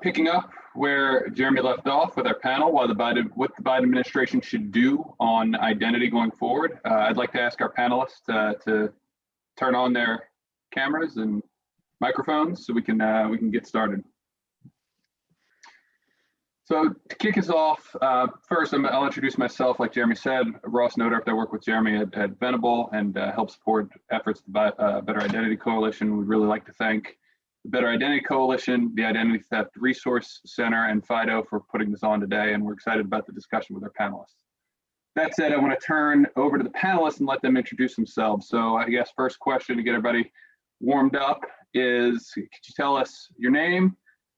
Picking up where Jeremy left off with our panel, what the Biden administration should do on identity going forward, I'd like to ask our panelists to turn on their cameras and microphones so we can get started. So to kick us off, first I'll introduce myself. Like Jeremy said, Ross Nodurft. I work with Jeremy at Venable and help support efforts to Better Identity Coalition. We'd really like to thank the Better Identity Coalition, the Identity Theft Resource Center, and FIDO for putting this on today, and we're excited about the discussion with our panelists. That said, I want to turn over to the panelists and let them introduce themselves. So I guess first question to get everybody warmed up is, could you tell us your name,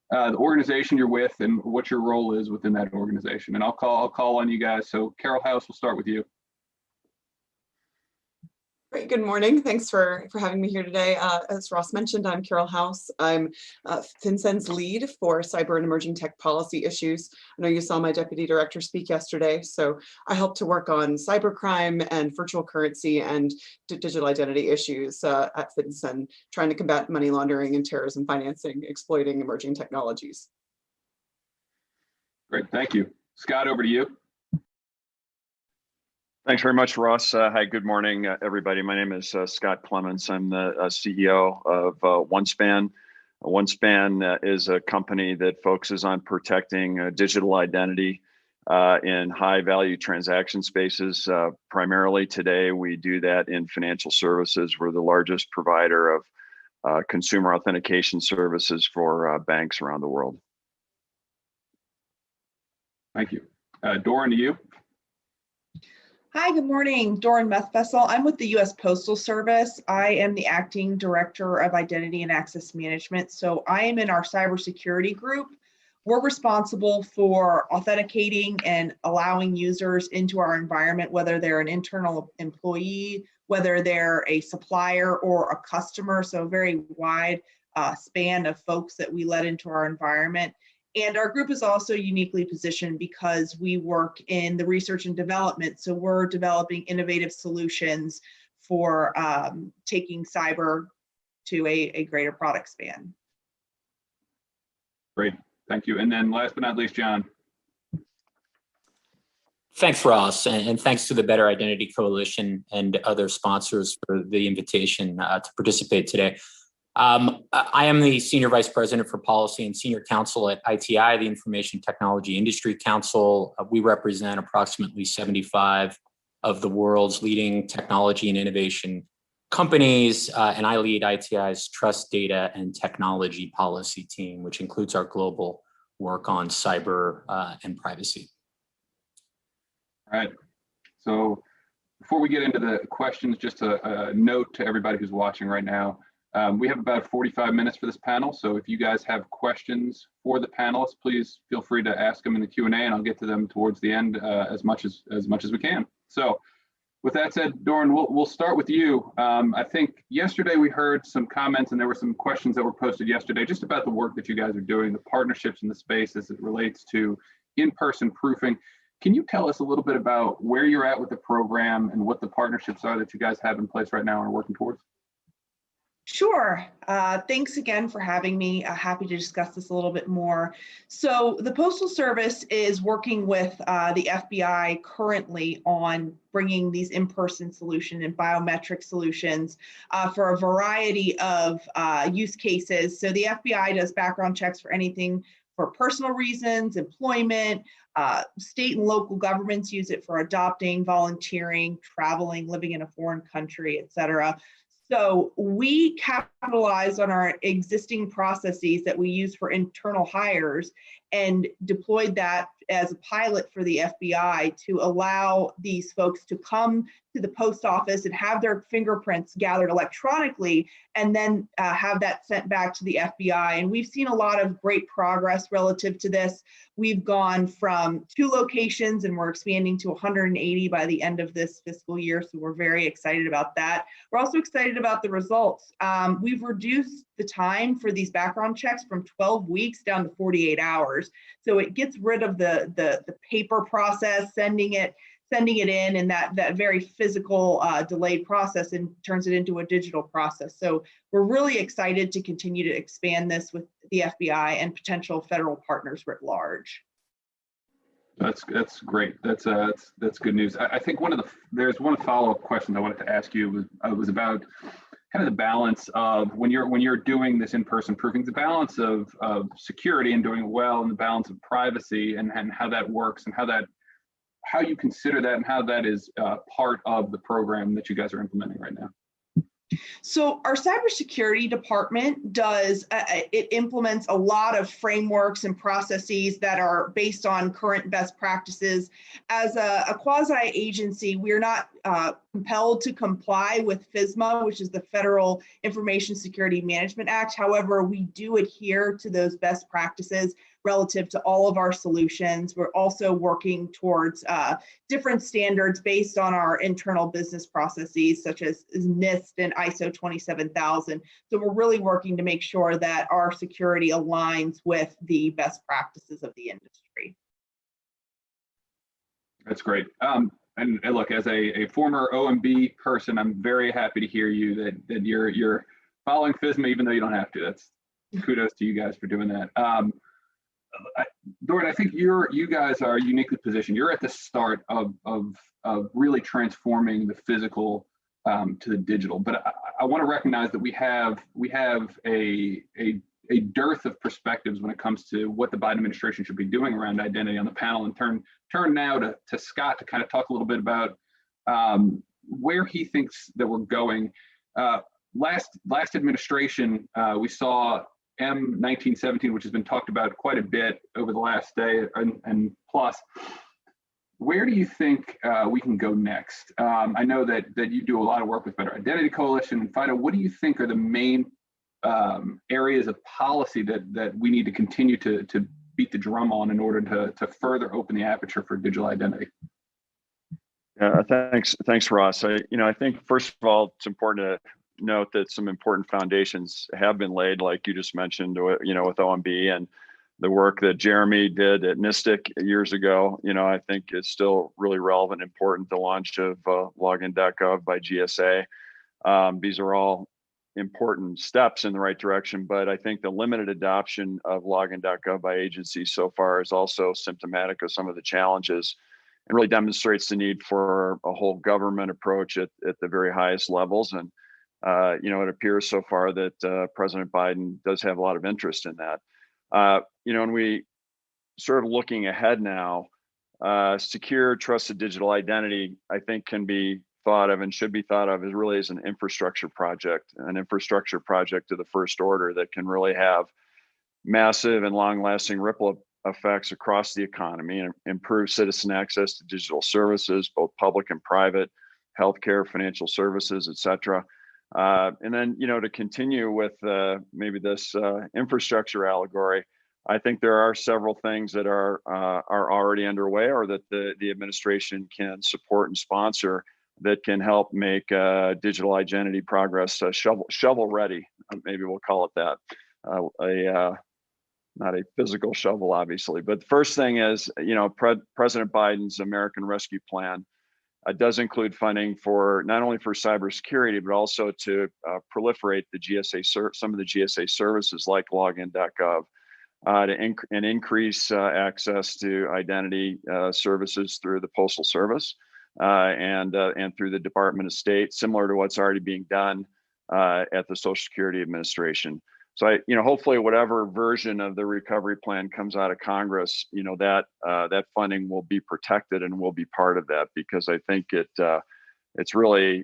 the organization you're with, and what your role is within that organization? And I'll call on you guys. So Carole House, we'll start with you. Great, good morning. Thanks for having me here today. As Ross mentioned, I'm Carole House. I'm FinCen's lead for cyber and emerging tech policy issues. I know you saw my deputy director speak yesterday, so I help to work on cybercrime and virtual currency and digital identity issues at FinCen, trying to combat money laundering and terrorism financing, exploiting emerging technologies. Great, thank you. Scott, over to you. Thanks very much, Ross. Hi, good morning, everybody. My name is Scott Clements. I'm the CEO of OneSpan. OneSpan is a company that focuses on protecting digital identity in high-value transaction spaces. Primarily today, we do that in financial services. We're the largest provider of consumer authentication services for banks around the world. Thank you. Dorin, to you. Hi, good morning. Dorin Methfessel. I'm with the U.S. Postal Service. I am the Acting Director of Identity and Access Management. So I am in our cybersecurity group. We're responsible for authenticating and allowing users into our environment, whether they're an internal employee, whether they're a supplier or a customer. So a very wide span of folks that we let into our environment. And our group is also uniquely positioned because we work in the research and development. So we're developing innovative solutions for taking cyber to a greater product span. Great, thank you. And then last but not least, John. Thanks, Ross, and thanks to the Better Identity Coalition and other sponsors for the invitation to participate today. I am the Senior Vice President for Policy and Senior Counsel at ITI, the Information Technology Industry Council. We represent approximately 75 of the world's leading technology and innovation companies, and I lead ITI's Trust, Data, and Technology Policy team, which includes our global work on cyber and privacy. All right, so before we get into the questions, just a note to everybody who's watching right now. We have about 45 minutes for this panel, so if you guys have questions for the panelists, please feel free to ask them in the Q&A, and I'll get to them towards the end as much as we can. So, with that said, Dorin, we'll start with you. I think yesterday we heard some comments, and there were some questions that were posted yesterday just about the work that you guys are doing, the partnerships in the space as it relates to in-person proofing. Can you tell us a little bit about where you're at with the program and what the partnerships are that you guys have in place right now and are working towards? Sure. Thanks again for having me. Happy to discuss this a little bit more. So the Postal Service is working with the FBI currently on bringing these in-person solution and biometric solutions for a variety of use cases. So the FBI does background checks for anything for personal reasons, employment, state and local governments use it for adopting, volunteering, traveling, living in a foreign country, et cetera. So we capitalize on our existing processes that we use for internal hires and deployed that as a pilot for the FBI to allow these folks to come to the post office and have their fingerprints gathered electronically and then have that sent back to the FBI. And we've seen a lot of great progress relative to this. We've gone from 2 locations and we're expanding to 180 by the end of this fiscal year. So we're very excited about that. We're also excited about the results. We've reduced the time for these background checks from 12 weeks down to 48 hours. So it gets rid of the paper process, sending it in and that very physical delayed process, and turns it into a digital process. So we're really excited to continue to expand this with the FBI and potential federal partners writ large. That's great. That's good news. I think there's one follow-up question I wanted to ask you was about kind of the balance of when you're doing this in-person proofing, the balance of security and doing it well, and the balance of privacy, and how that works, and how you consider that, and how that is part of the program that you guys are implementing right now. So our cybersecurity department it implements a lot of frameworks and processes that are based on current best practices. As a quasi-agency, we're not compelled to comply with FISMA, which is the Federal Information Security Management Act. However, we do adhere to those best practices relative to all of our solutions. We're also working towards different standards based on our internal business processes, such as NIST and ISO 27000. So we're really working to make sure that our security aligns with the best practices of the industry. That's great. And look, as a former OMB person, I'm very happy to hear you that you're following FISMA, even though you don't have to. That's kudos to you guys for doing that. Dorin, I think you guys are uniquely positioned. You're at the start of really transforming the physical to the digital. But I want to recognize that we have a dearth of perspectives when it comes to what the Biden administration should be doing around identity on the panel, and turn now to Scott to kind of talk a little bit about where he thinks that we're going. Last administration, we saw M1917, which has been talked about quite a bit over the last day and plus. Where do you think we can go next? I know that you do a lot of work with Better Identity Coalition and FIDO. What do you think are the main areas of policy that we need to continue to beat the drum on in order to further open the aperture for digital identity? Yeah, thanks, Ross. I think first of all, it's important to note that some important foundations have been laid, like you just mentioned, with OMB, and the work that Jeremy did at NISTIC years ago, I think is still really relevant and important. The launch of login.gov by GSA. These are all important steps in the right direction, but I think the limited adoption of login.gov by agencies so far is also symptomatic of some of the challenges, and really demonstrates the need for a whole government approach at the very highest levels. And it appears so far that President Biden does have a lot of interest in that. And we sort of looking ahead now, secure, trusted digital identity, I think, can be thought of and should be thought of as really as an infrastructure project of the first order that can really have massive and long-lasting ripple effects across the economy and improve citizen access to digital services, both public and private, healthcare, financial services, et cetera. And then, to continue with maybe this infrastructure allegory, I think there are several things that are already underway, or that the administration can support and sponsor, that can help make digital identity progress shovel ready. Maybe we'll call it that. Not a physical shovel, obviously. But the first thing is, President Biden's American Rescue Plan does include funding for not only for cybersecurity, but also to proliferate the some of the GSA services like login.gov, and increase access to identity services through the Postal Service and through the Department of State, similar to what's already being done at the Social Security Administration. So hopefully whatever version of the recovery plan comes out of Congress, that funding will be protected and will be part of that, because I think it's really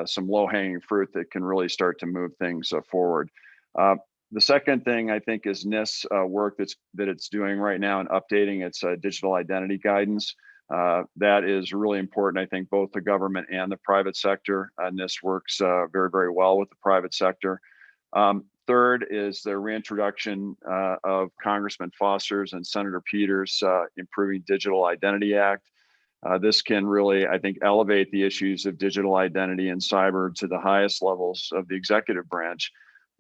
some low-hanging fruit that can really start to move things forward. The second thing I think is NIST's work that it's doing right now in updating its digital identity guidance. That is really important. I think both the government and the private sector. NIST works very, very well with the private sector. Third is the reintroduction of Congressman Foster's and Senator Peters' Improving Digital Identity Act. This can really, I think, elevate the issues of digital identity and cyber to the highest levels of the executive branch,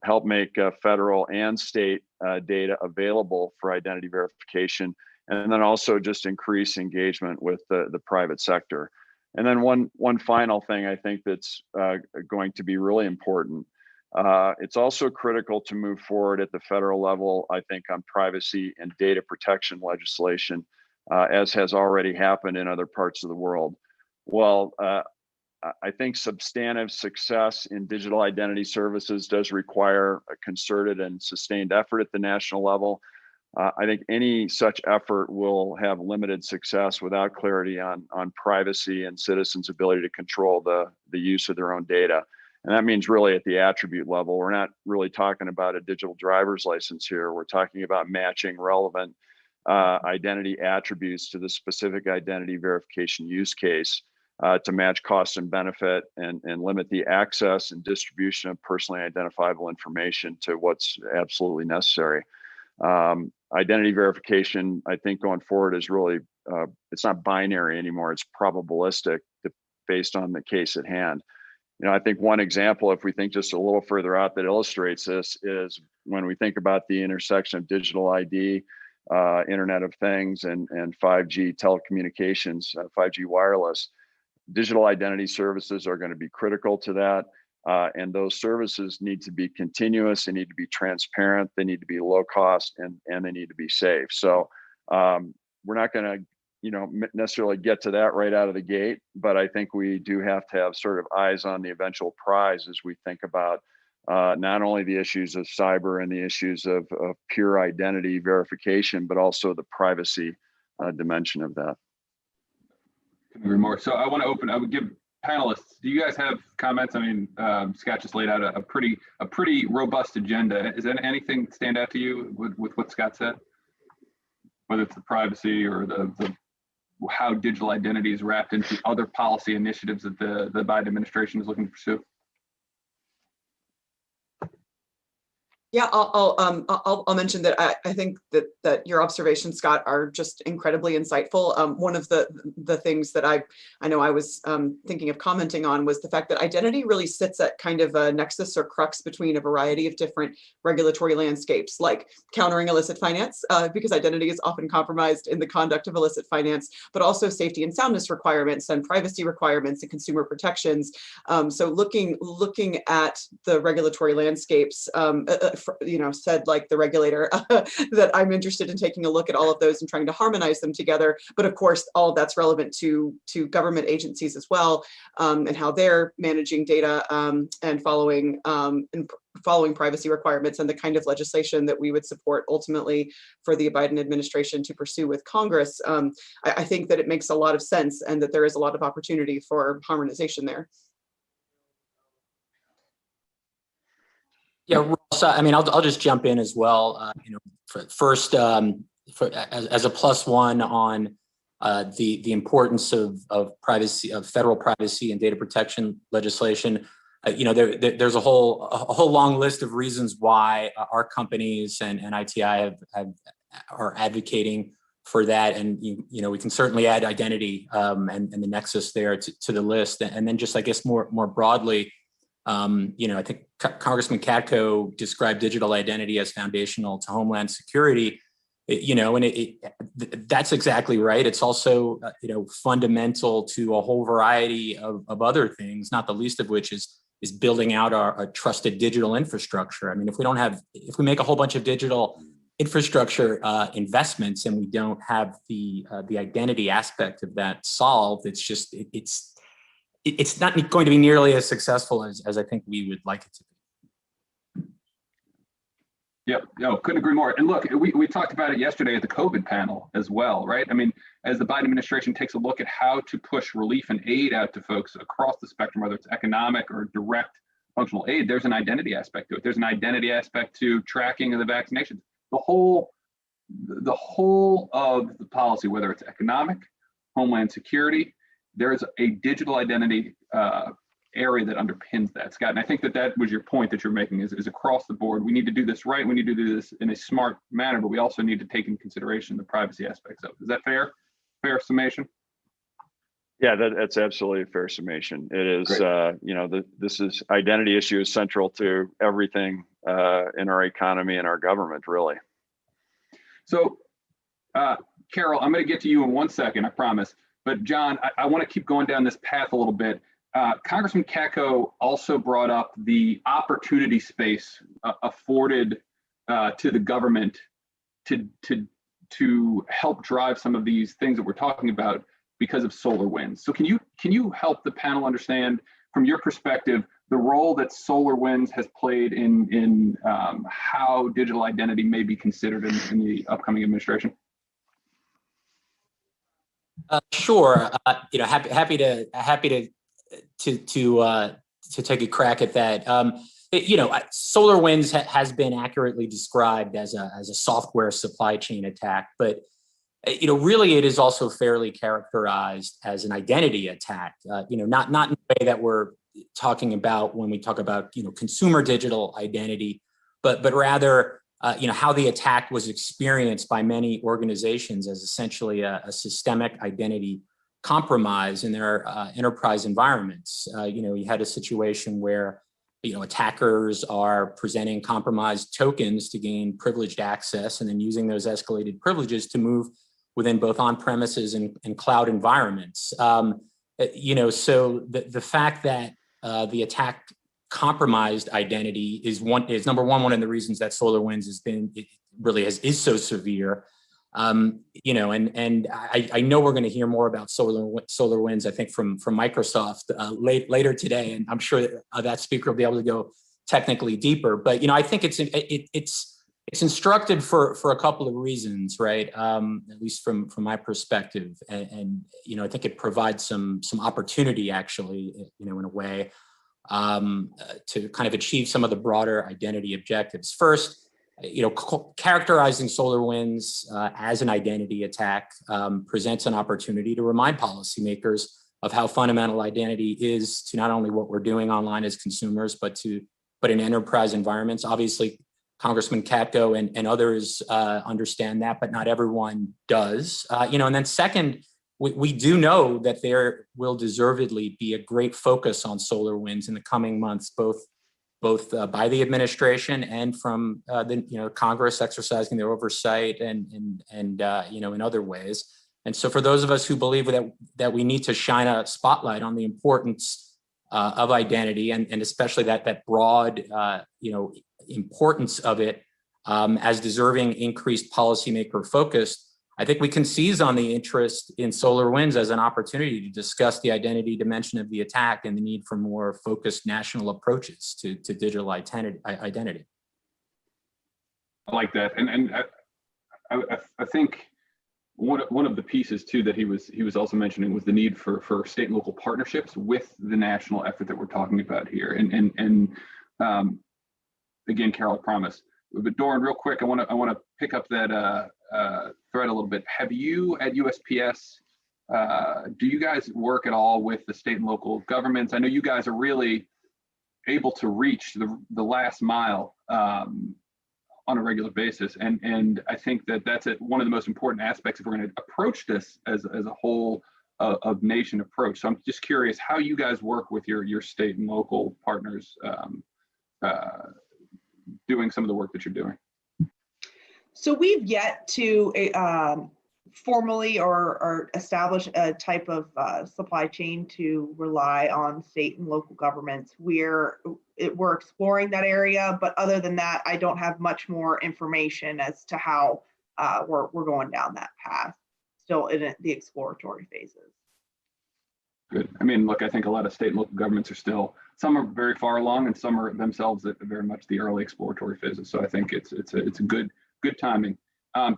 help make federal and state data available for identity verification, and then also just increase engagement with the private sector. And then one final thing I think that's going to be really important It's also critical to move forward at the federal level, I think, on privacy and data protection legislation, as has already happened in other parts of the world. Well, I think substantive success in digital identity services does require a concerted and sustained effort at the national level. I think any such effort will have limited success without clarity on privacy and citizens' ability to control the use of their own data. And that means really at the attribute level. We're not really talking about a digital driver's license here. We're talking about matching relevant identity attributes to the specific identity verification use case to match cost and benefit and limit the access and distribution of personally identifiable information to what's absolutely necessary. Identity verification, I think going forward is really, it's not binary anymore, it's probabilistic based on the case at hand. You know, I think one example, if we think just a little further out that illustrates this, is when we think about the intersection of digital ID, Internet of Things, and 5G telecommunications, 5G wireless. Digital identity services are going to be critical to that. And those services need to be continuous, they need to be transparent, they need to be low cost, and they need to be safe. So we're not going to, you know, necessarily get to that right out of the gate, but I think we do have to have sort of eyes on the eventual prize as we think about not only the issues of cyber and the issues of pure identity verification, but also the privacy dimension of that. Couldn't agree more. So I would give panelists, do you guys have comments? I mean, Scott just laid out a pretty robust agenda. Is there anything stand out to you with what Scott said? Whether it's the privacy or the how digital identity is wrapped into other policy initiatives that the Biden administration is looking to pursue? Yeah, I'll mention that I think that your observations, Scott, are just incredibly insightful. One of the things that I know I was thinking of commenting on was the fact that identity really sits at kind of a nexus or crux between a variety of different regulatory landscapes, like countering illicit finance, because identity is often compromised in the conduct of illicit finance, but also safety and soundness requirements and privacy requirements and consumer protections. So looking at the regulatory landscapes, you know, said like the regulator, that I'm interested in taking a look at all of those and trying to harmonize them together. But of course, all of that's relevant to government agencies as well, and how they're managing data and following privacy requirements, and the kind of legislation that we would support ultimately for the Biden administration to pursue with Congress. I think that it makes a lot of sense, and that there is a lot of opportunity for harmonization there. Yeah, Ross, I mean, I'll just jump in as well. You know, first, as a plus one on the importance of privacy, of federal privacy and data protection legislation. You know, there's a whole long list of reasons why our companies and ITI are advocating for that, and you know, we can certainly add identity and the nexus there to the list, and then just I guess more broadly. You know, I think Congressman Katko described digital identity as foundational to Homeland Security. You know, and that's exactly right. It's also you know, fundamental to a whole variety of other things, not the least of which is building out our trusted digital infrastructure. I mean, if we make a whole bunch of digital infrastructure investments and we don't have the identity aspect of that solved, it's just it's not going to be nearly as successful as I think we would like it to be. Yep, no, couldn't agree more. And look, we talked about it yesterday at the COVID panel as well, right? I mean, as the Biden administration takes a look at how to push relief and aid out to folks across the spectrum, whether it's economic or direct functional aid, there's an identity aspect to it. There's an identity aspect to tracking of the vaccinations. The whole of the policy, whether it's economic, Homeland Security, there's a digital identity area that underpins that, Scott. And I think that was your point that you're making is across the board. We need to do this right. We need to do this in a smart manner, but we also need to take in consideration the privacy aspects of it. Is that fair? Fair summation? Yeah, that's absolutely a fair summation. It is, you know, this is identity issue is central to everything in our economy and our government, really. So, Carole, I'm going to get to you in 1 second, I promise. But John, I want to keep going down this path a little bit. Congressman Katko also brought up the opportunity space afforded to the government to help drive some of these things that we're talking about because of SolarWinds. So can you help the panel understand from your perspective the role that SolarWinds has played in how digital identity may be considered in the upcoming administration? Sure. Happy to take a crack at that. SolarWinds has been accurately described as a software supply chain attack, but really it is also fairly characterized as an identity attack. Not in the way that we're talking about when we talk about consumer digital identity, but rather how the attack was experienced by many organizations as essentially a systemic identity compromise in their enterprise environments. You had a situation where attackers are presenting compromised tokens to gain privileged access and then using those escalated privileges to move within both on-premises and cloud environments. So the fact that the attack compromised identity is number one of the reasons that SolarWinds is so severe. And I know we're going to hear more about SolarWinds, I think from Microsoft later today, and I'm sure that speaker will be able to go technically deeper. But I think it's instructive for a couple of reasons, right? At least from my perspective, and I think it provides some opportunity actually, in a way, to kind of achieve some of the broader identity objectives. First, characterizing SolarWinds as an identity attack presents an opportunity to remind policymakers of how fundamental identity is to not only what we're doing online as consumers, but in enterprise environments. Obviously, Congressman Katko and others understand that, but not everyone does. And then second, we do know that there will deservedly be a great focus on SolarWinds in the coming months, both by the administration and from the Congress exercising their oversight and in other ways. And so for those of us who believe that we need to shine a spotlight on the importance of identity and especially that broad importance of it as deserving increased policymaker focus, I think we can seize on the interest in SolarWinds as an opportunity to discuss the identity dimension of the attack and the need for more focused national approaches to digital identity. I like that, and I think one of the pieces too that he was also mentioning was the need for state and local partnerships with the national effort that we're talking about here. And again, Carole, I promise. But Dorin, real quick, I want to pick up that thread a little bit. Have you at USPS, do you guys work at all with the state and local governments? I know you guys are really able to reach the last mile on a regular basis, and I think that's one of the most important aspects if we're going to approach this as a whole of nation approach. So I'm just curious how you guys work with your state and local partners doing some of the work that you're doing. So we've yet to formally or establish a type of supply chain to rely on state and local governments. We're exploring that area, but other than that, I don't have much more information as to how we're going down that path. Still in the exploratory phases. Good. I mean, look, I think a lot of state and local governments are still, some are very far along and some are themselves at very much the early exploratory phases. So I think it's a good timing.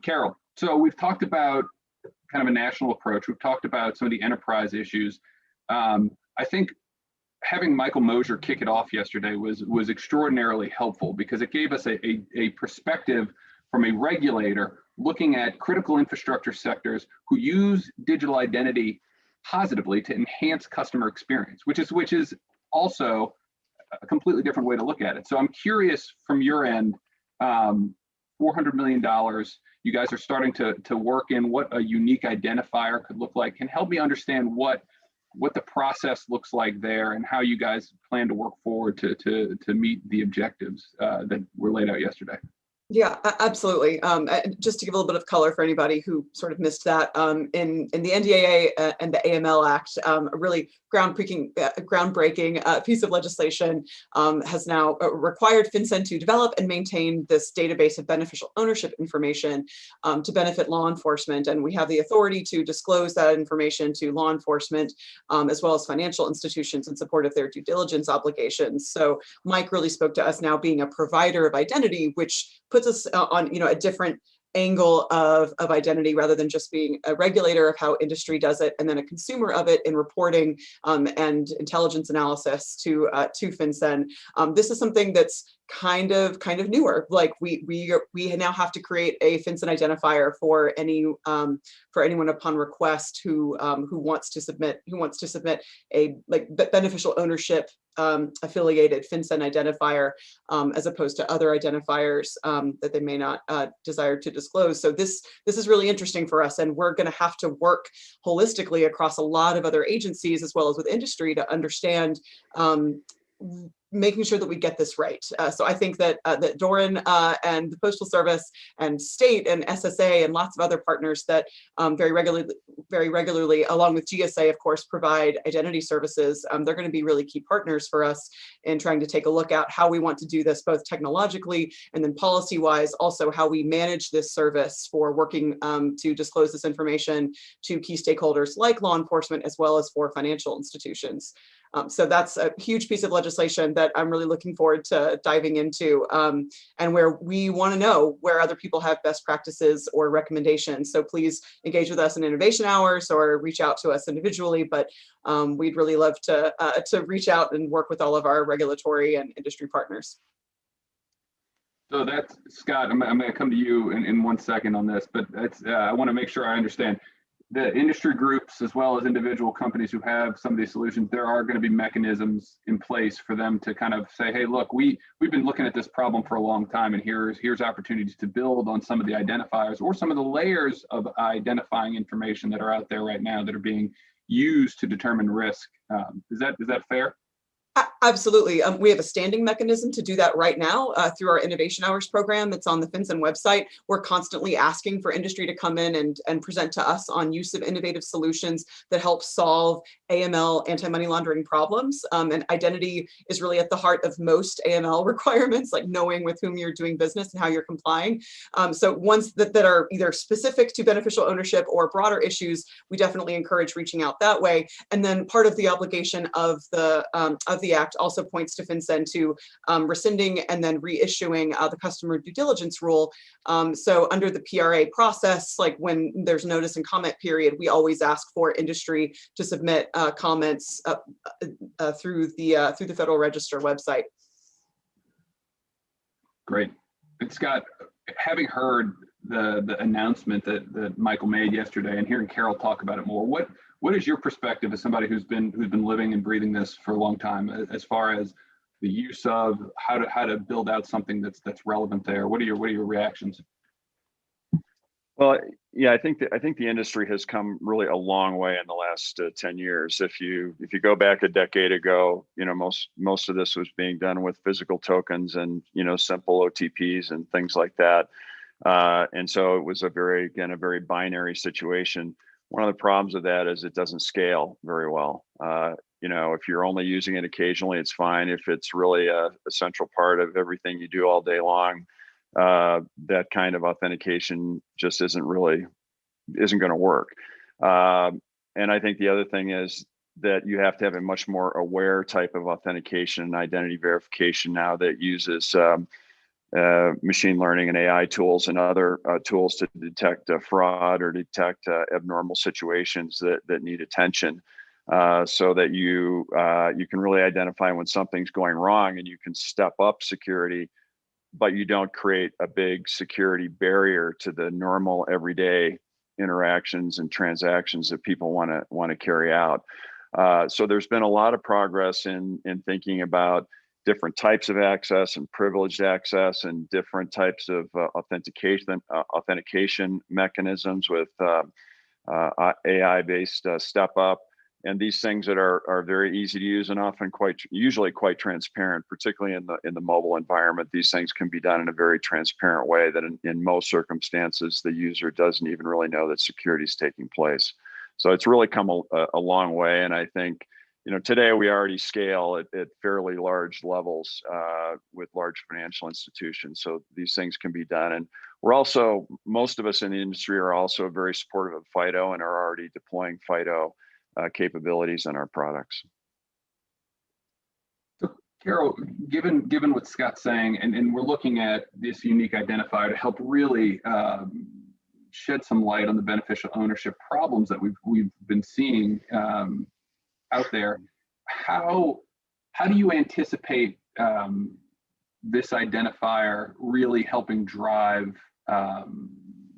Carole, so we've talked about kind of a national approach. We've talked about some of the enterprise issues. I think having Michael Mosier kick it off yesterday was extraordinarily helpful because it gave us a perspective from a regulator looking at critical infrastructure sectors who use digital identity positively to enhance customer experience, which is also a completely different way to look at it. So I'm curious from your end, $400 million, you guys are starting to work in what a unique identifier could look like. Can help me understand what the process looks like there and how you guys plan to work forward to meet the objectives that were laid out yesterday. Yeah, absolutely. Just to give a little bit of color for anybody who sort of missed that, in the NDAA and the AML Act, a really groundbreaking piece of legislation has now required FinCen to develop and maintain this database of beneficial ownership information to benefit law enforcement. And we have the authority to disclose that information to law enforcement as well as financial institutions in support of their due diligence obligations. So Mike really spoke to us now being a provider of identity, which puts us on a different angle of identity rather than just being a regulator of how industry does it and then a consumer of it in reporting and intelligence analysis to FinCen. This is something that's kind of newer. Like we now have to create a FinCen identifier for anyone upon request who wants to submit a beneficial ownership affiliated FinCen identifier as opposed to other identifiers that they may not desire to disclose. So this is really interesting for us, and we're going to have to work holistically across a lot of other agencies as well as with industry to understand making sure that we get this right. So I think that that Dorin and the Postal Service and state and SSA and lots of other partners that very regularly, along with GSA, of course, provide identity services. They're going to be really key partners for us in trying to take a look at how we want to do this, both technologically and then policy-wise, also how we manage this service for working to disclose this information to key stakeholders like law enforcement, as well as for financial institutions. So that's a huge piece of legislation that I'm really looking forward to diving into, and where we want to know where other people have best practices or recommendations. So please engage with us in innovation hours or reach out to us individually, but we'd really love to reach out and work with all of our regulatory and industry partners. So that's, Scott, I'm going to come to you in 1 second on this, but that's, I want to make sure I understand. The industry groups, as well as individual companies who have some of these solutions, there are going to be mechanisms in place for them to kind of say, hey, look, we've been looking at this problem for a long time, and here's opportunities to build on some of the identifiers or some of the layers of identifying information that are out there right now that are being used to determine risk. Is that fair? Absolutely. We have a standing mechanism to do that right now through our Innovation Hours program. It's on the FinCen website. We're constantly asking for industry to come in and present to us on use of innovative solutions that help solve AML, anti-money laundering problems. And identity is really at the heart of most AML requirements, like knowing with whom you're doing business and how you're complying. So ones that are either specific to beneficial ownership or broader issues, we definitely encourage reaching out that way. And then part of the obligation of the Act also points to FinCen to rescinding and then reissuing the customer due diligence rule. So under the PRA process, like when there's notice and comment period, we always ask for industry to submit comments through the Federal Register website. Great. And Scott, having heard the announcement that Michael made yesterday and hearing Carole talk about it more, what is your perspective as somebody who's been living and breathing this for a long time, as far as the use of how to build out something that's relevant there? What are your reactions? Well, yeah, I think the industry has come really a long way in the last 10 years. If you go back a decade ago, most of this was being done with physical tokens and simple OTPs and things like that. And so it was a very binary situation. One of the problems with that is it doesn't scale very well. If you're only using it occasionally, it's fine. If it's really a central part of everything you do all day long, that kind of authentication just isn't going to work. And I think the other thing is that you have to have a much more aware type of authentication and identity verification now that uses machine learning and AI tools and other tools to detect fraud or detect abnormal situations that need attention, so that you can really identify when something's going wrong and you can step up security, but you don't create a big security barrier to the normal everyday interactions and transactions that people want to carry out. So there's been a lot of progress in thinking about different types of access and privileged access and different types of authentication mechanisms with AI-based step up. And these things that are very easy to use and often usually quite transparent, particularly in the mobile environment. These things can be done in a very transparent way that in most circumstances, the user doesn't even really know that security is taking place. So it's really come a long way. And I think today we already scale at fairly large levels with large financial institutions. So these things can be done. And we're also, most of us in the industry are also very supportive of FIDO and are already deploying FIDO capabilities in our products. So Carole, given what Scott's saying, and we're looking at this unique identifier to help really shed some light on the beneficial ownership problems that we've been seeing out there. How do you anticipate this identifier really helping drive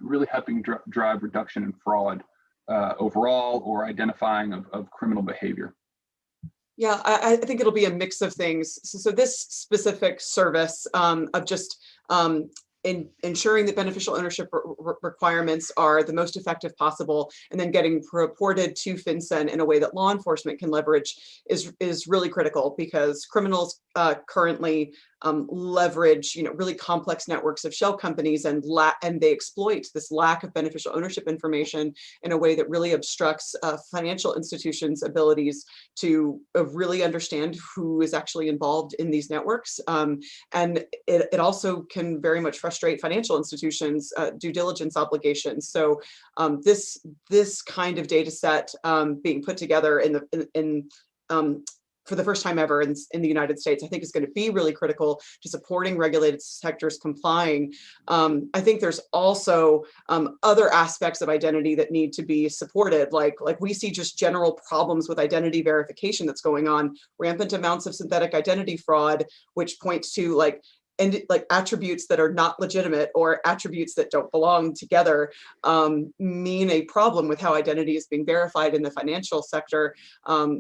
reduction in fraud overall, or identifying of criminal behavior? Yeah, I think it'll be a mix of things. So this specific service of just in ensuring that beneficial ownership requirements are the most effective possible, and then getting reported to FinCen in a way that law enforcement can leverage is really critical, because criminals currently leverage really complex networks of shell companies, and they exploit this lack of beneficial ownership information in a way that really obstructs financial institutions' abilities to really understand who is actually involved in these networks. And it also can very much frustrate financial institutions' due diligence obligations. So this kind of data set being put together for the first time ever in the United States, I think is going to be really critical to supporting regulated sectors complying. I think there's also other aspects of identity that need to be supported. Like we see just general problems with identity verification that's going on, rampant amounts of synthetic identity fraud, which points to attributes that are not legitimate, or attributes that don't belong together, mean a problem with how identity is being verified in the financial sector.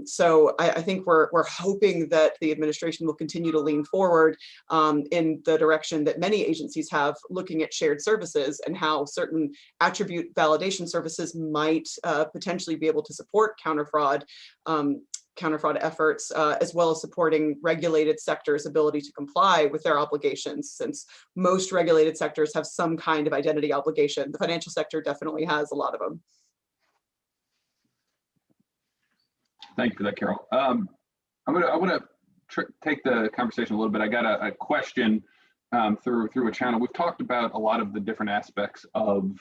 So I think we're hoping that the administration will continue to lean forward in the direction that many agencies have, looking at shared services and how certain attribute validation services might potentially be able to support counter-fraud efforts, as well as supporting regulated sectors' ability to comply with their obligations, since most regulated sectors have some kind of identity obligation. The financial sector definitely has a lot of them. Thank you for that, Carole. I want to take the conversation a little bit. I got a question through a channel. We've talked about a lot of the different aspects of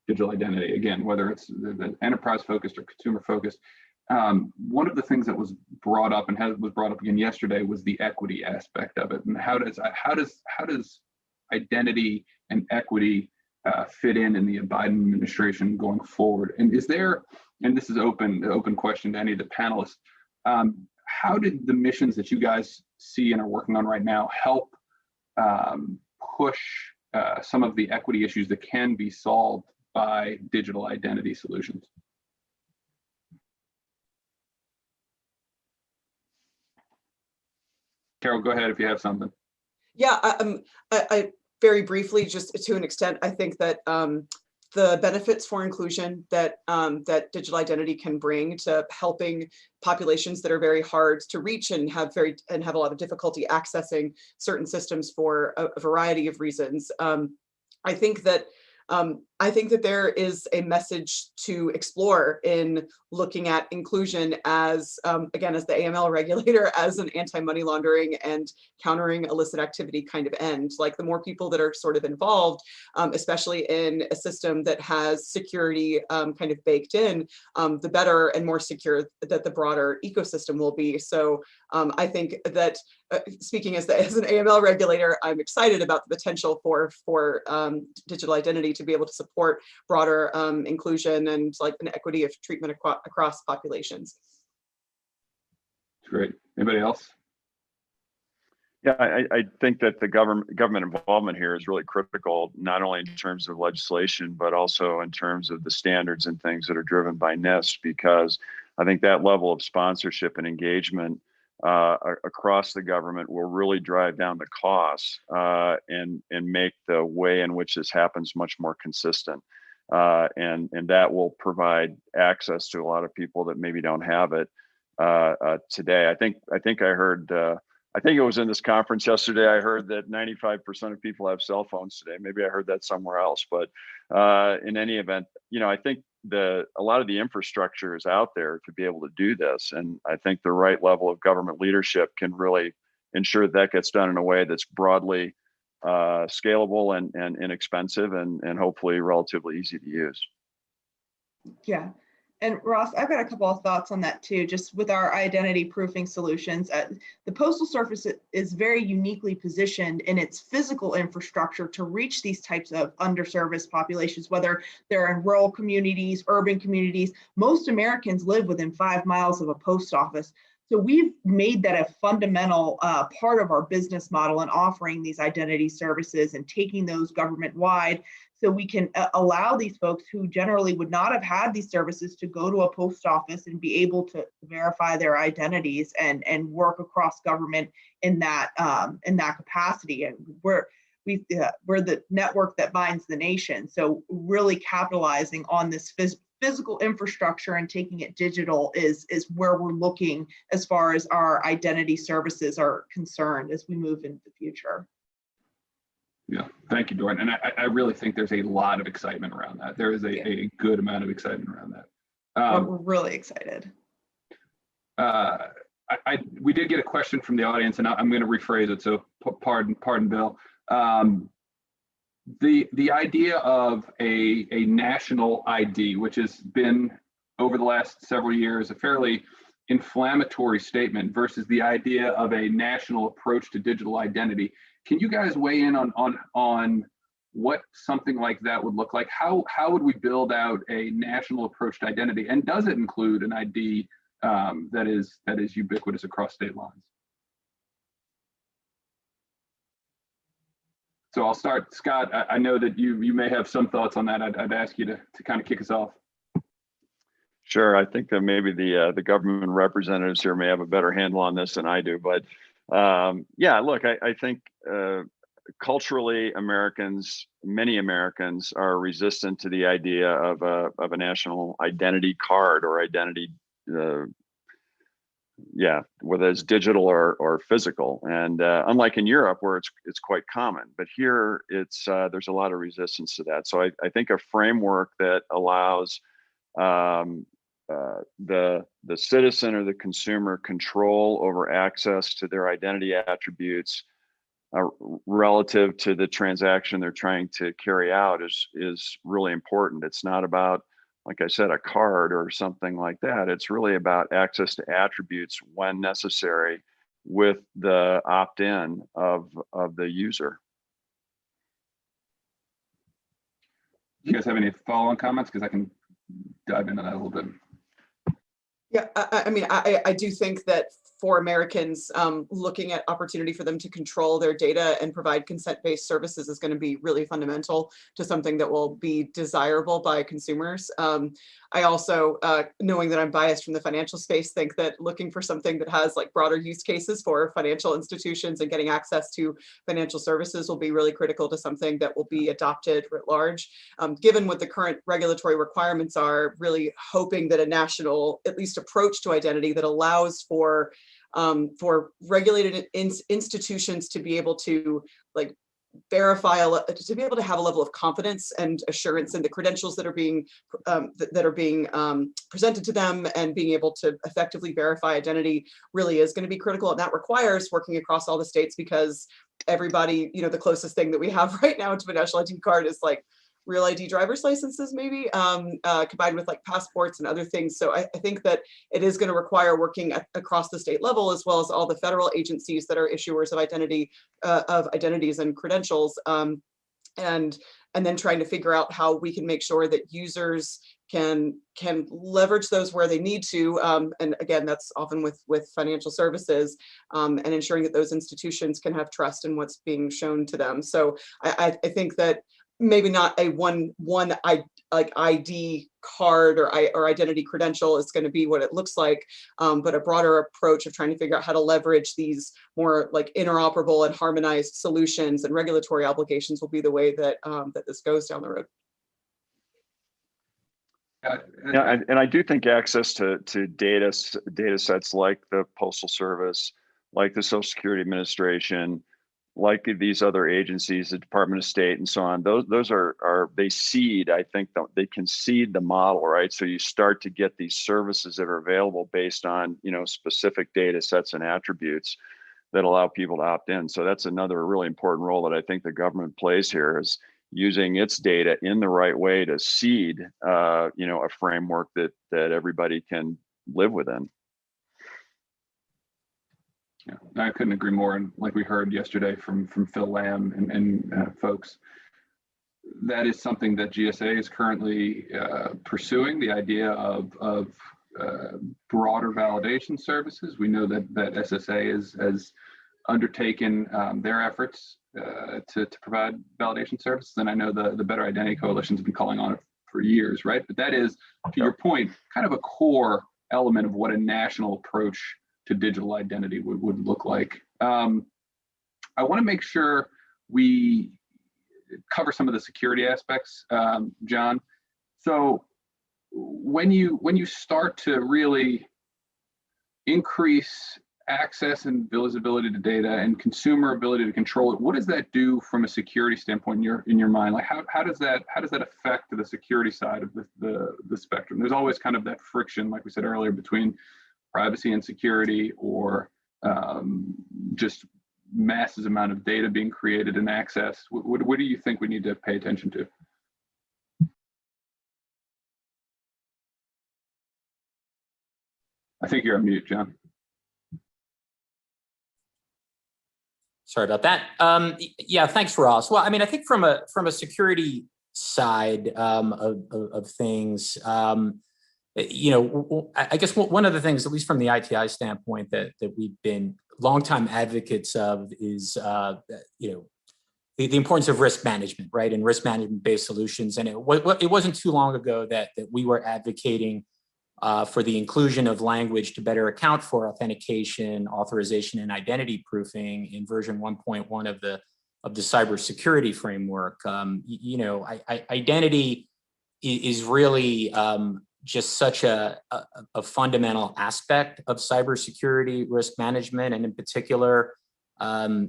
digital identity, again, whether it's the enterprise focused or consumer focused. One of the things that was brought up and was brought up again yesterday was the equity aspect of it, and how does identity and equity fit in the Biden administration going forward? And is there, and this is open question to any of the panelists, how did the missions that you guys see and are working on right now help push some of the equity issues that can be solved by digital identity solutions? Carole, go ahead if you have something. Yeah, I very briefly, just to an extent, I think that the benefits for inclusion that digital identity can bring to helping populations that are very hard to reach and have a lot of difficulty accessing certain systems for a variety of reasons. I think that there is a message to explore in looking at inclusion as, again, as the AML regulator, as an anti-money laundering and countering illicit activity kind of end. Like, the more people that are sort of involved, especially in a system that has security kind of baked in, the better and more secure that the broader ecosystem will be. So I think that speaking as an AML regulator, I'm excited about the potential for digital identity to be able to support broader inclusion and an equity of treatment across populations. Great. Anybody else? Yeah, I think that the government involvement here is really critical, not only in terms of legislation, but also in terms of the standards and things that are driven by NIST, because I think that level of sponsorship and engagement across the government will really drive down the costs and make the way in which this happens much more consistent. And that will provide access to a lot of people that maybe don't have it today. I think I heard, I think it was in this conference yesterday, I heard that 95% of people have cell phones today. Maybe I heard that somewhere else, but in any event, I think a lot of the infrastructure is out there to be able to do this. And I think the right level of government leadership can really ensure that gets done in a way that's broadly scalable and inexpensive and hopefully relatively easy to use. Yeah. And Ross, I've got a couple of thoughts on that too, just with our identity proofing solutions. The Postal Service is very uniquely positioned in its physical infrastructure to reach these types of underserviced populations, whether they're in rural communities, urban communities. Most Americans live within 5 miles of a post office. So we've made that a fundamental part of our business model in offering these identity services and taking those government-wide, so we can allow these folks who generally would not have had these services to go to a post office and be able to verify their identities and work across government in that capacity. And we're the network that binds the nation. So really capitalizing on this physical infrastructure and taking it digital is where we're looking as far as our identity services are concerned as we move into the future. Yeah, thank you, Dorin. And I really think there's a lot of excitement around that. There is a good amount of excitement around that. We're really excited. We did get a question from the audience, and I'm going to rephrase it. So pardon, Bill. The idea of a national ID, which has been over the last several years a fairly inflammatory statement, versus the idea of a national approach to digital identity. Can you guys weigh in on what something like that would look like? How would we build out a national approach to identity, and does it include an ID that is ubiquitous across state lines? So I'll start, Scott. I know that you may have some thoughts on that. I'd ask you to kind of kick us off. Sure. I think that maybe the government representatives here may have a better handle on this than I do, but yeah, look, I think culturally, many Americans are resistant to the idea of a national identity card or identity, whether it's digital or physical. And unlike in Europe, where it's quite common, but here there's a lot of resistance to that. So I think a framework that allows the citizen or the consumer control over access to their identity attributes relative to the transaction they're trying to carry out is really important. It's not about, like I said, a card or something like that. It's really about access to attributes when necessary with the opt-in of the user. Do you guys have any follow-on comments? Because I can dive into that a little bit. Yeah, I mean, I do think that for Americans, looking at opportunity for them to control their data and provide consent-based services is going to be really fundamental to something that will be desirable by consumers. I also, knowing that I'm biased from the financial space, think that looking for something that has like broader use cases for financial institutions and getting access to financial services will be really critical to something that will be adopted writ large. Given what the current regulatory requirements are, really hoping that a national, at least approach to identity that allows for regulated institutions to be able to like verify, to be able to have a level of confidence and assurance in the credentials that are being presented to them, and being able to effectively verify identity really is going to be critical. And that requires working across all the states, because everybody, the closest thing that we have right now to a national ID card is like real ID driver's licenses, maybe combined with like passports and other things. So I think that it is going to require working across the state level, as well as all the federal agencies that are issuers of identities and credentials, and then trying to figure out how we can make sure that users can leverage those where they need to. And again, that's often with financial services, and ensuring that those institutions can have trust in what's being shown to them. So I think that maybe not a one ID card or identity credential is going to be what it looks like, but a broader approach of trying to figure out how to leverage these more like interoperable and harmonized solutions and regulatory obligations will be the way that that this goes down the road. Yeah, and I do think access to data sets like the Postal Service, like the Social Security Administration, like these other agencies, the Department of State and so on, those are they seed, I think they can seed the model, right? So you start to get these services that are available based on, specific data sets and attributes that allow people to opt in. So that's another really important role that I think the government plays here, is using its data in the right way to seed, a framework that everybody can live within. Yeah, I couldn't agree more. And like we heard yesterday from Phil Lamb and folks, that is something that GSA is currently pursuing, the idea of broader validation services. We know that SSA has undertaken their efforts to provide validation services. And I know the Better Identity Coalition has been calling on it for years, right? But that is, to your point, kind of a core element of what a national approach to digital identity would look like. I want to make sure we cover some of the security aspects, John. So when you start to really increase access and visibility to data and consumer ability to control it, what does that do from a security standpoint in your mind? Like how does that affect the security side of the spectrum? There's always kind of that friction, like we said earlier, between privacy and security, or just massive amount of data being created and accessed. What do you think we need to pay attention to? I think you're on mute, John. Sorry about that. Yeah, thanks, Ross. Well, I mean, I think from a security side of things, I guess one of the things, at least from the ITI standpoint, that we've been longtime advocates of is, the importance of risk management, right, and risk management-based solutions. And it wasn't too long ago that we were advocating for the inclusion of language to better account for authentication, authorization, and identity proofing in version 1.1 of the cybersecurity framework. Identity is really just such a fundamental aspect of cybersecurity risk management, and in particular, again,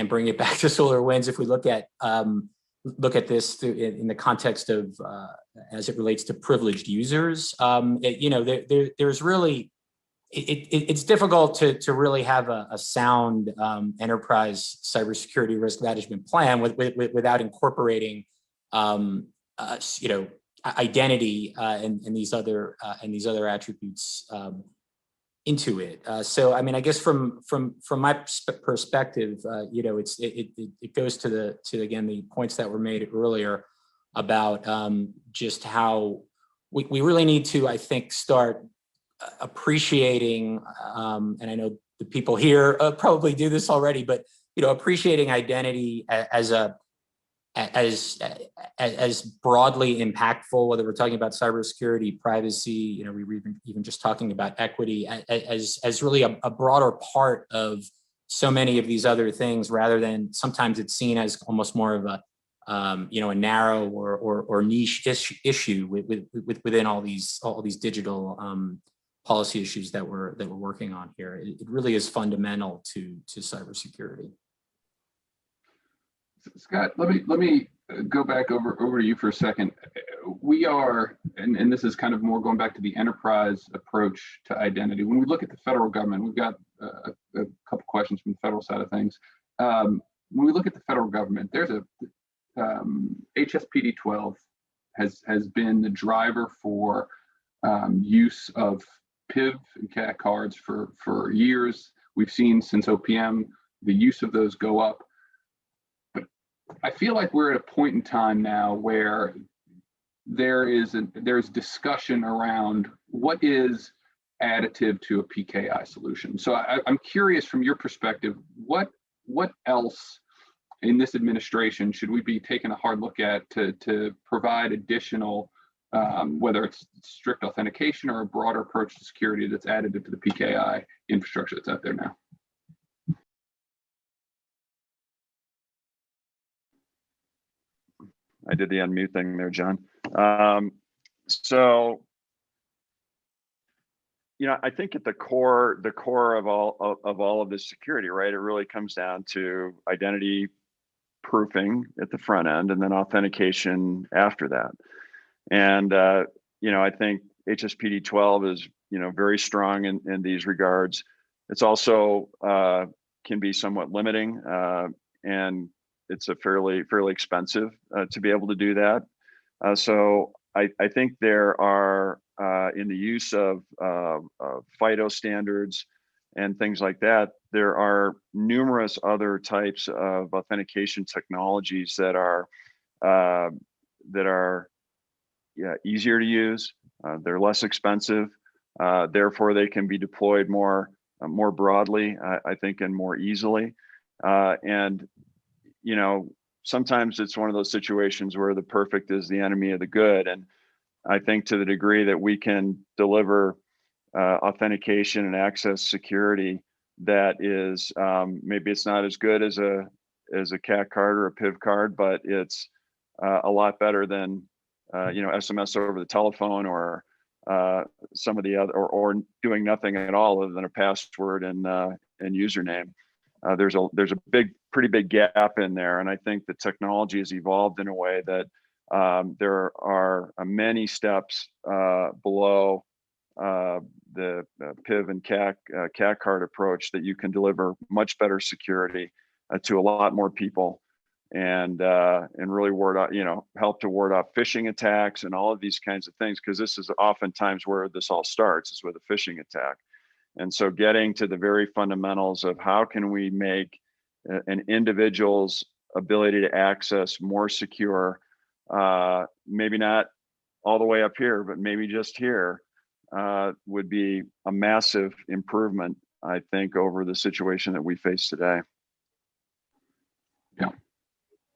bring it back to SolarWinds. If we look at this in the context of as it relates to privileged users, there's really it's difficult to really have a sound enterprise cybersecurity risk management plan without incorporating identity and these other attributes into it. So I mean, I guess from my perspective, it goes to again the points that were made earlier about just how we really need to, I think, start appreciating, and I know the people here probably do this already, but appreciating identity as broadly impactful, whether we're talking about cybersecurity, privacy, we were even just talking about equity, as really a broader part of so many of these other things, rather than sometimes it's seen as almost more of a a narrow or niche issue within all these digital policy issues that we're working on here. It really is fundamental to cybersecurity. Scott, let me go back over to you for a second. We are, and this is kind of more going back to the enterprise approach to identity. When we look at the federal government, we've got a couple questions from the federal side of things. When we look at the federal government, there's a HSPD 12 has been the driver for use of PIV and CAC cards for years. We've seen since OPM the use of those go up. But I feel like we're at a point in time now where there's discussion around what is additive to a PKI solution. So I'm curious, from your perspective, what else in this administration should we be taking a hard look at to provide additional, whether it's strict authentication or a broader approach to security that's additive to the PKI infrastructure that's out there now? I did the unmute thing there, John. So I think at the core of all of this security, right, it really comes down to identity proofing at the front end and then authentication after that. And I think HSPD 12 is very strong in these regards. It's also can be somewhat limiting, and it's a fairly expensive to be able to do that. So I think there are in the use of FIDO standards and things like that, there are numerous other types of authentication technologies that are easier to use. They're less expensive, therefore they can be deployed more broadly, I think, and more easily. And sometimes it's one of those situations where the perfect is the enemy of the good. And I think to the degree that we can deliver authentication and access security that is maybe it's not as good as a CAC card or a PIV card, but it's a lot better than SMS over the telephone or some of the other or doing nothing at all other than a password and username. There's a pretty big gap in there, and I think the technology has evolved in a way that there are many steps below the PIV and CAC card approach that you can deliver much better security to a lot more people, and really help to ward off phishing attacks and all of these kinds of things, because this is oftentimes where this all starts, is with a phishing attack. And so getting to the very fundamentals of how can we make an individual's ability to access more secure, maybe not all the way up here, but maybe just here, would be a massive improvement, I think, over the situation that we face today.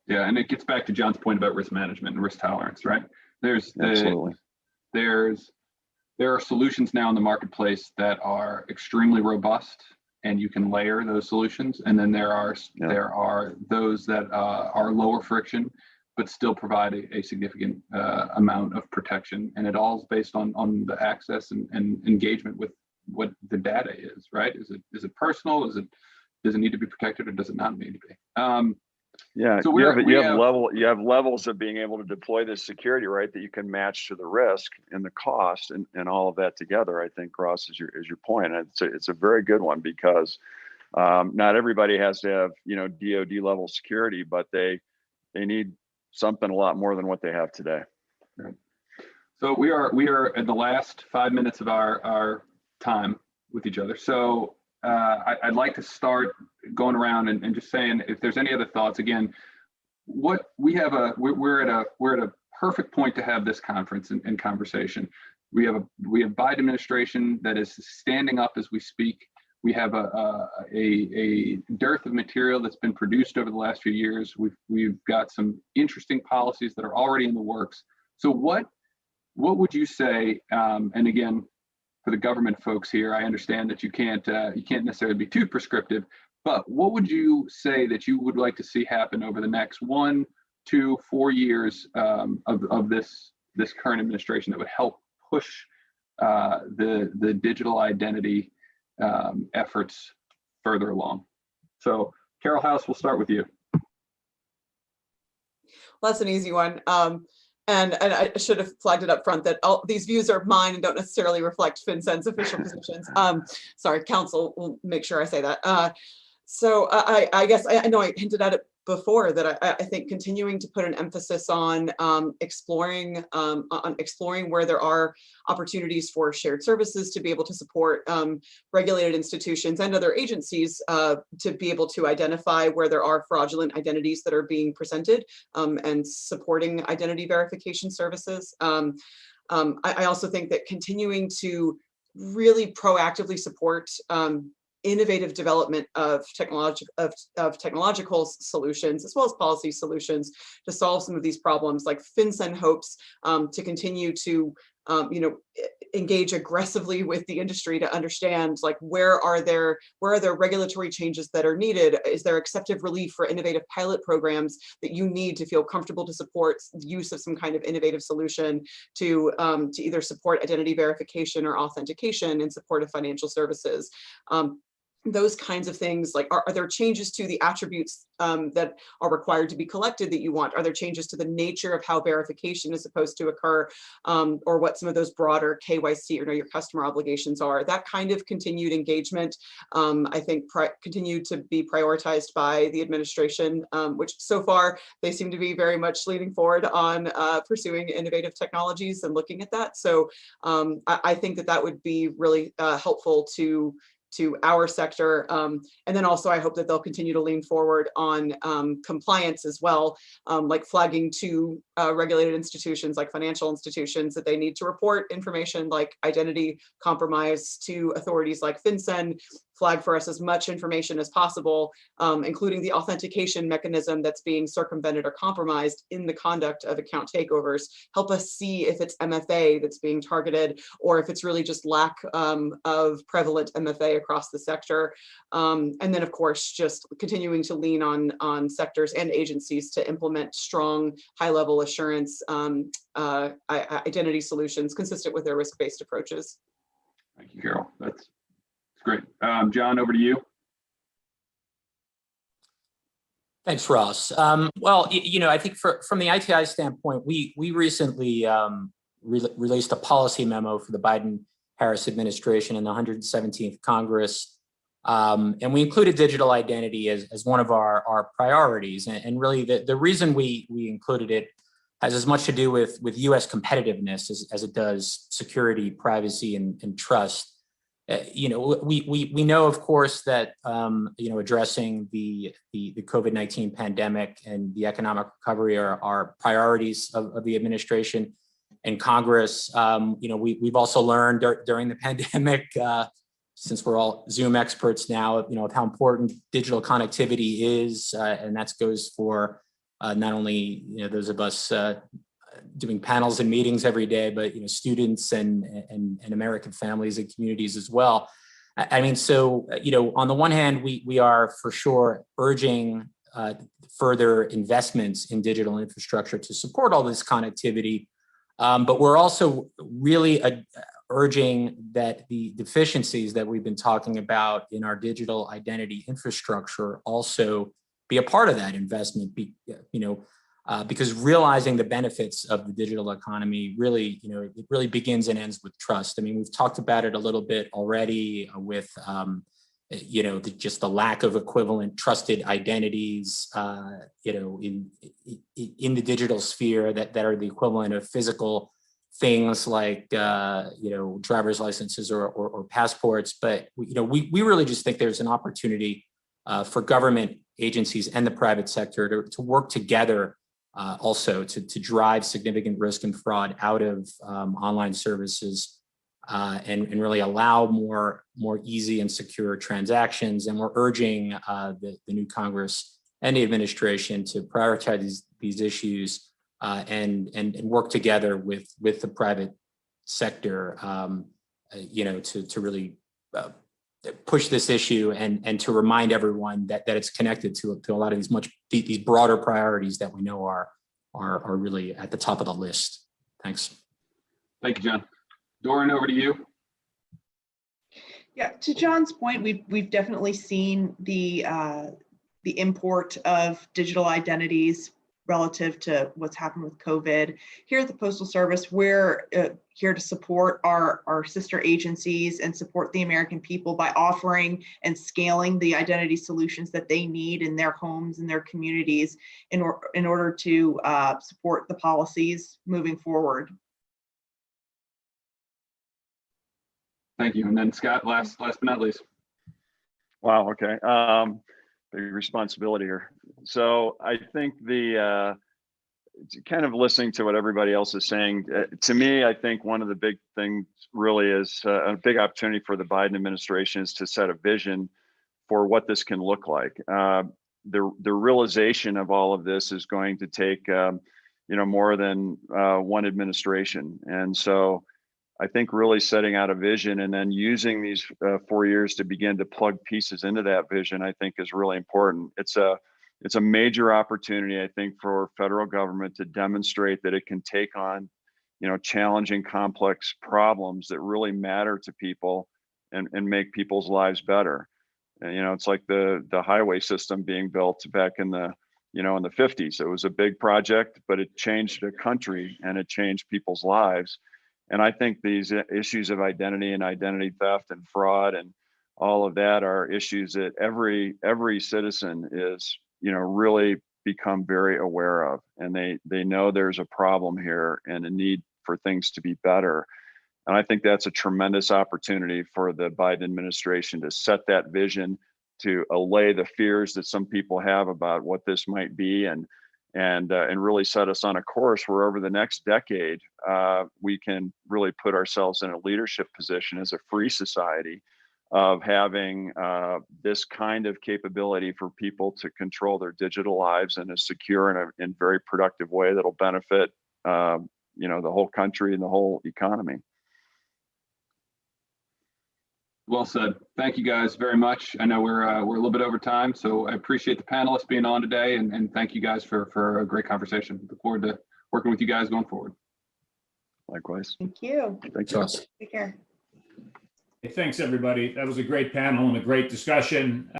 Yeah, and it gets back to John's point about risk management and risk tolerance, right? Absolutely. There are solutions now in the marketplace that are extremely robust, and you can layer those solutions. And then there are those that are lower friction, but still provide a significant amount of protection. And it all is based on the access and engagement with what the data is, right? Is it personal? Does it need to be protected, or does it not need to be? So you have levels of being able to deploy this security, right, that you can match to the risk and the cost and all of that together. I think, Ross, is your point. And it's a very good one, because not everybody has to have DoD level security, but they need something a lot more than what they have today. Right. So we are in the last 5 minutes of our time with each other. So I'd like to start going around and just saying, if there's any other thoughts. Again, we're at a perfect point to have this conference and conversation. We have Biden administration that is standing up as we speak. We have a dearth of material that's been produced over the last few years. We've got some interesting policies that are already in the works. So what would you say? And again, for the government folks here, I understand that you can't necessarily be too prescriptive, but what would you say that you would like to see happen over the next 1, 2, 4 years of this current administration that would help push the digital identity efforts further along? So Carole House, we'll start with you. Well, that's an easy one. And I should have flagged it up front that all these views are mine and don't necessarily reflect FinCen's official positions. Sorry, counsel will make sure I say that. So I guess I know I hinted at it before, that I think continuing to put an emphasis on exploring where there are opportunities for shared services to be able to support regulated institutions and other agencies to be able to identify where there are fraudulent identities that are being presented, and supporting identity verification services. I also think that continuing to really proactively support innovative development of technological solutions, as well as policy solutions, to solve some of these problems. Like FinCen hopes to continue to engage aggressively with the industry to understand, like, where are there regulatory changes that are needed? Is there acceptive relief for innovative pilot programs that you need to feel comfortable to support the use of some kind of innovative solution to either support identity verification or authentication in support of financial services? Those kinds of things, like, are there changes to the attributes that are required to be collected that you want? Are there changes to the nature of how verification is supposed to occur, or what some of those broader KYC or know your customer obligations are? That kind of continued engagement, I think, continue to be prioritized by the administration, which so far they seem to be very much leaning forward on pursuing innovative technologies and looking at that. So I think that would be really helpful to our sector. And then also I hope that they'll continue to lean forward on compliance as well, like flagging to regulated institutions like financial institutions that they need to report information like identity compromise to authorities like FinCen, flag for us as much information as possible, including the authentication mechanism that's being circumvented or compromised in the conduct of account takeovers. Help us see if it's MFA that's being targeted or if it's really just lack of prevalent MFA across the sector. And then, of course, just continuing to lean on sectors and agencies to implement strong, high-level assurance identity solutions consistent with their risk-based approaches. Thank you, Carole. That's great. John, over to you. Thanks, Ross. Well, I think from the ITI standpoint, we recently released a policy memo for the Biden-Harris administration in the 117th Congress. And we included digital identity as one of our priorities. And really the reason we included it has as much to do with US competitiveness as it does security, privacy, and trust. We know, of course, that addressing the COVID-19 pandemic and the economic recovery are priorities of the administration and Congress. We've also learned during the pandemic, since we're all Zoom experts now, of how important digital connectivity is, and that goes for not only those of us doing panels and meetings every day, but students and American families and communities as well. I mean, so on the one hand, we are for sure urging further investments in digital infrastructure to support all this connectivity, but we're also really urging that the deficiencies that we've been talking about in our digital identity infrastructure also be a part of that investment. Because realizing the benefits of the digital economy really, it really begins and ends with trust. I mean, we've talked about it a little bit already with, just the lack of equivalent trusted identities, in the digital sphere that are the equivalent of physical things like, driver's licenses or passports. But, we really just think there's an opportunity for government agencies and the private sector to work together also to drive significant risk and fraud out of online services and really allow more easy and secure transactions. And we're urging the new Congress and the administration to prioritize these issues and work together with the private sector, to really push this issue and to remind everyone that it's connected to a lot of these broader priorities that we know are really at the top of the list. Thanks. Thank you, John. Dorin, over to you. Yeah, to John's point, we've definitely seen the import of digital identities relative to what's happened with COVID. Here at the Postal Service, we're here to support our sister agencies and support the American people by offering and scaling the identity solutions that they need in their homes and their communities in order to support the policies moving forward. Thank you. And then Scott, last but not least. Wow, okay. Big responsibility here. So I think kind of listening to what everybody else is saying, to me, I think one of the big things really is a big opportunity for the Biden administration is to set a vision for what this can look like. The realization of all of this is going to take, more than one administration. And so I think really setting out a vision and then using these 4 years to begin to plug pieces into that vision, I think is really important. It's a major opportunity, I think, for federal government to demonstrate that it can take on, challenging, complex problems that really matter to people and make people's lives better. And, it's like the highway system being built back in the, in the 50s. It was a big project, but it changed the country and it changed people's lives. And I think these issues of identity and identity theft and fraud and all of that are issues that every citizen is, really become very aware of. And they know there's a problem here and a need for things to be better. And I think that's a tremendous opportunity for the Biden administration to set that vision, to allay the fears that some people have about what this might be, and really set us on a course where over the next decade, we can really put ourselves in a leadership position as a free society of having this kind of capability for people to control their digital lives in a secure and very productive way that'll benefit, the whole country and the whole economy. Well said. Thank you guys very much. I know we're a little bit over time, so I appreciate the panelists being on today, and thank you guys for a great conversation. Look forward to working with you guys going forward. Likewise. Thank you. Thank you. Take care. Thanks, everybody. That was a great panel and a great discussion.